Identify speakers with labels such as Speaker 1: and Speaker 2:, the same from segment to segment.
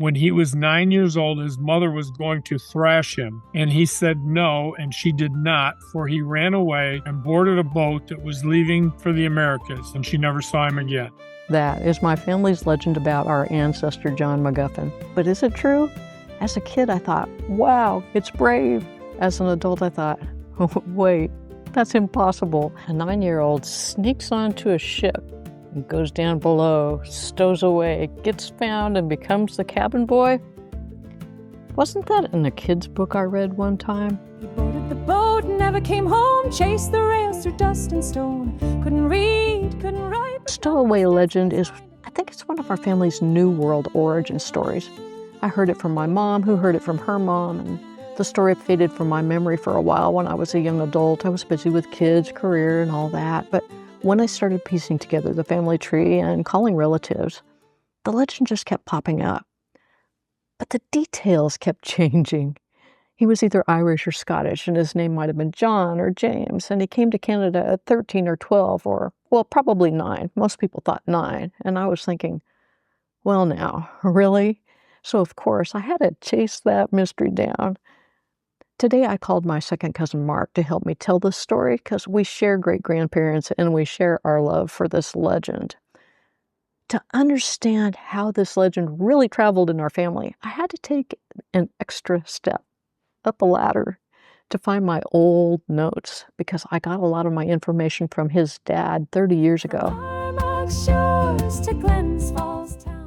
Speaker 1: When he was 9 years old, his mother was going to thrash him, and he said no, and she did not, for he ran away and boarded a boat that was leaving for the Americas, and she never saw him again.
Speaker 2: That is my family's legend about our ancestor, John McGuffin. But is it true? As a kid, I thought, wow, it's brave. As an adult, I thought, oh, wait, that's impossible. A 9-year-old sneaks onto a ship and goes down below, stows away, gets found, and becomes the cabin boy. Wasn't that in a kid's book I read one time?
Speaker 3: He boarded the boat, never came home, chased the rails through dust and stone. Couldn't read, couldn't write.
Speaker 2: Stowaway legend is, I think it's one of our family's New World origin stories. I heard it from my mom, who heard it from her mom, and the story faded from my memory for a while. When I was a young adult, I was busy with kids, career, and all that. But when I started piecing together the family tree and calling relatives, the legend just kept popping up. But the details kept changing. He was either Irish or Scottish, and his name might have been John or James, and he came to Canada at 13 or 12, or, well, probably 9. Most people thought 9, and I was thinking, well now, really? So of course, I had to chase that mystery down. Today I called my second cousin Mark to help me tell this story because we share great-grandparents and we share our love for this legend. To understand how this legend really traveled in our family, I had to take an extra step up a ladder to find my old notes because I got a lot of my information from his dad 30 years ago.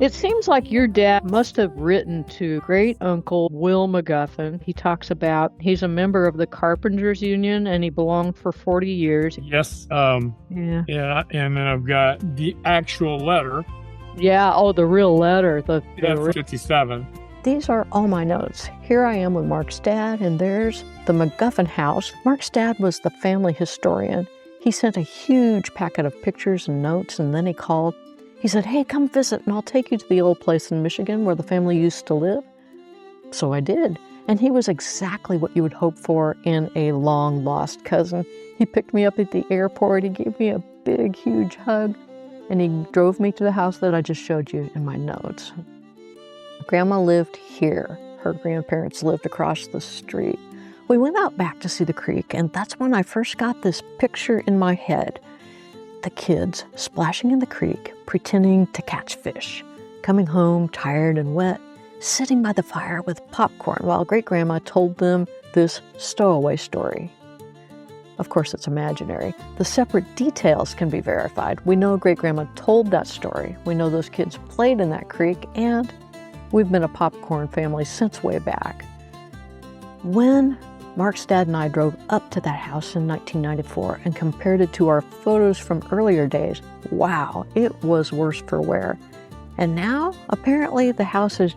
Speaker 2: It seems like your dad must have written to great uncle Will McGuffin. He talks about he's a member of the Carpenters Union and he belonged for 40 years.
Speaker 1: Yes. Yeah. And then I've got the actual letter.
Speaker 2: Yeah. Oh, the real letter. The
Speaker 1: 57.
Speaker 2: These are all my notes. Here I am with Mark's dad, and there's the McGuffin house. Mark's dad was the family historian. He sent a huge packet of pictures and notes, and then he called. He said, hey, come visit, and I'll take you to the old place in Michigan where the family used to live. So I did, and he was exactly what you would hope for in a long-lost cousin. He picked me up at the airport, he gave me a big, huge hug, and he drove me to the house that I just showed you in my notes. Grandma lived here. Her grandparents lived across the street. We went out back to see the creek, and that's when I first got this picture in my head. The kids splashing in the creek, pretending to catch fish, coming home tired and wet, sitting by the fire with popcorn while great-grandma told them this stowaway story. Of course, it's imaginary. The separate details can be verified. We know great-grandma told that story. We know those kids played in that creek, and we've been a popcorn family since way back. When Mark's dad and I drove up to that house in 1994 and compared it to our photos from earlier days, wow, it was worse for wear. And now, apparently, the house is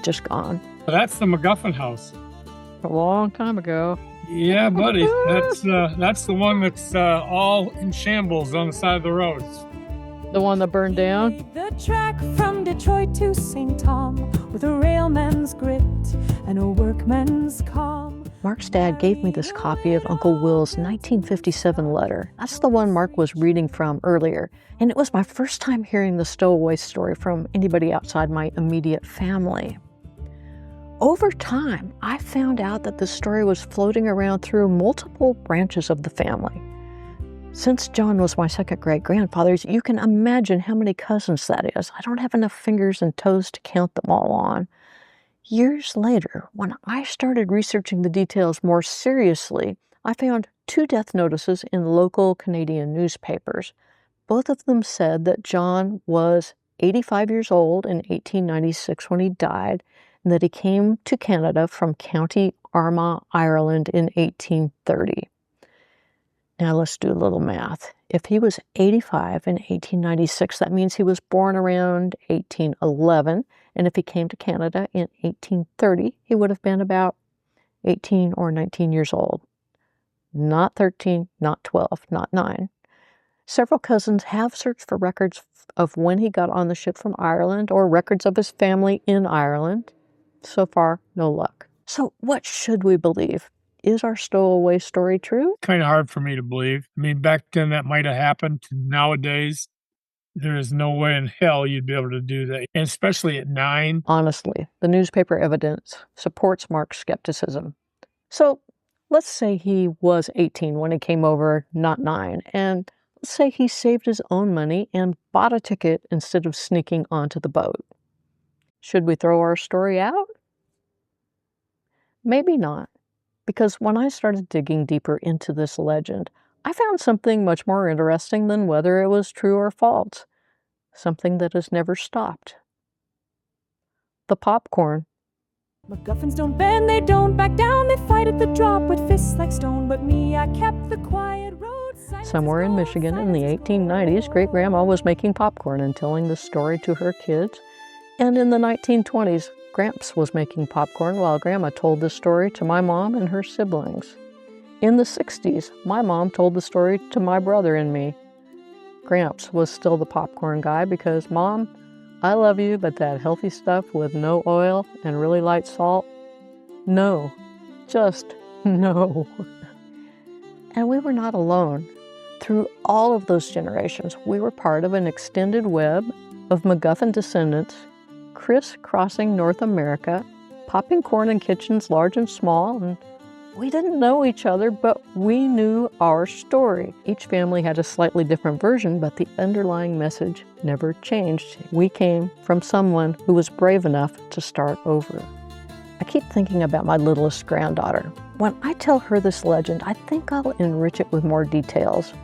Speaker 2: just gone.
Speaker 1: That's the McGuffin house.
Speaker 2: A long time ago.
Speaker 1: Yeah, buddy. That's the one that's all in shambles on the side of the road.
Speaker 2: The one that burned down?
Speaker 3: The track from Detroit to St. Tom with a railman's grit and a workman's calm.
Speaker 2: Mark's dad gave me this copy of Uncle Will's 1957 letter. That's the one Mark was reading from earlier. And it was my first time hearing the stowaway story from anybody outside my immediate family. Over time, I found out that the story was floating around through multiple branches of the family. Since John was my second great-grandfather, you can imagine how many cousins that is. I don't have enough fingers and toes to count them all on. Years later, when I started researching the details more seriously, I found 2 death notices in local Canadian newspapers. Both of them said that John was 85 years old in 1896 when he died, and that he came to Canada from County Armagh, Ireland in 1830. Now let's do a little math. If he was 85 in 1896, that means he was born around 1811. And if he came to Canada in 1830, he would have been about 18 or 19 years old. Not 13, not 12, not 9. Several cousins have searched for records of when he got on the ship from Ireland or records of his family in Ireland. So far, no luck. So what should we believe? Is our stowaway story true?
Speaker 1: Kind of hard for me to believe. I mean, back then that might have happened. Nowadays, There is no way in hell you'd be able to do that, and especially at 9.
Speaker 2: Honestly, the newspaper evidence supports Mark's skepticism. So let's say he was 18 when he came over, not 9, and let's say he saved his own money and bought a ticket instead of sneaking onto the boat. Should we throw our story out? Maybe not, because when I started digging deeper into this legend, I found something much more interesting than whether it was true or false, something that has never stopped. The popcorn.
Speaker 3: McGuffins don't bend, they don't back down, they fight at the drop with fists like stone. But me, I kept the quiet road.
Speaker 2: Somewhere in Michigan in the 1890s, great-grandma was making popcorn and telling the story to her kids. And in the 1920s, Gramps was making popcorn while Grandma told the story to my mom and her siblings. In the 60s, my mom told the story to my brother and me. Gramps was still the popcorn guy because, Mom, I love you, but that healthy stuff with no oil and really light salt? No. Just no. And we were not alone. Through all of those generations, we were part of an extended web of McGuffin descendants crisscrossing North America, popping corn in kitchens large and small, and we didn't know each other, but we knew our story. Each family had a slightly different version, but the underlying message never changed. We came from someone who was brave enough to start over. I keep thinking about my littlest granddaughter. When I tell her this legend, I think I'll enrich it with more details.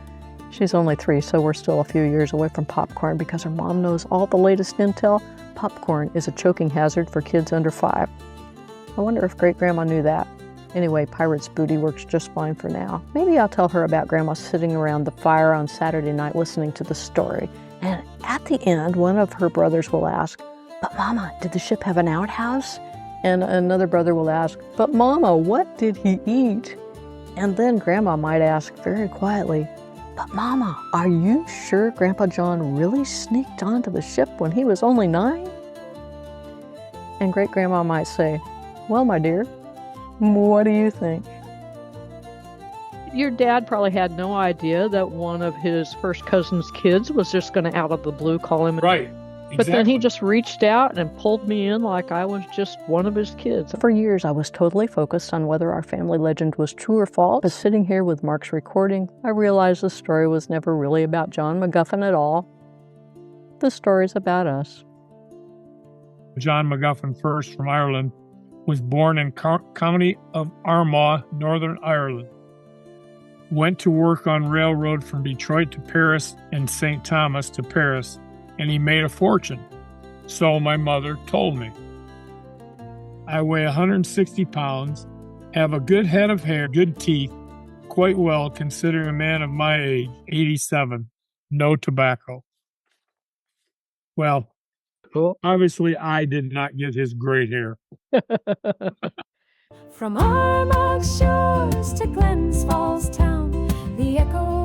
Speaker 2: She's only 3, so we're still a few years away from popcorn because her mom knows all the latest intel. Popcorn is a choking hazard for kids under 5. I wonder if great-grandma knew that. Anyway, Pirate's Booty works just fine for now. Maybe I'll tell her about Grandma sitting around the fire on Saturday night listening to the story. And at the end, one of her brothers will ask, "But Mama, did the ship have an outhouse?" And another brother will ask, "But Mama, what did he eat?" And then Grandma might ask very quietly, "But Mama, are you sure Grandpa John really sneaked onto the ship when he was only 9? And Great-Grandma might say, "Well, my dear, what do you think?" Your dad probably had no idea that one of his first cousin's kids was just going to out of the blue call him.
Speaker 1: Right.
Speaker 2: But then he just reached out and pulled me in like I was just one of his kids. For years, I was totally focused on whether our family legend was true or false. But sitting here with Mark's recording, I realized the story was never really about John McGuffin at all. The story's about us.
Speaker 1: John McGuffin, first from Ireland, was born in County of Armagh, Northern Ireland. Went to work on railroad from Detroit to Paris and St. Thomas to Paris, and he made a fortune. So my mother told me. I weigh 160 pounds, have a good head of hair, good teeth, quite well considering a man of my age, 87, no tobacco. Well, obviously I did not get his great hair.
Speaker 3: From Armagh shores to Glens Falls town, the echo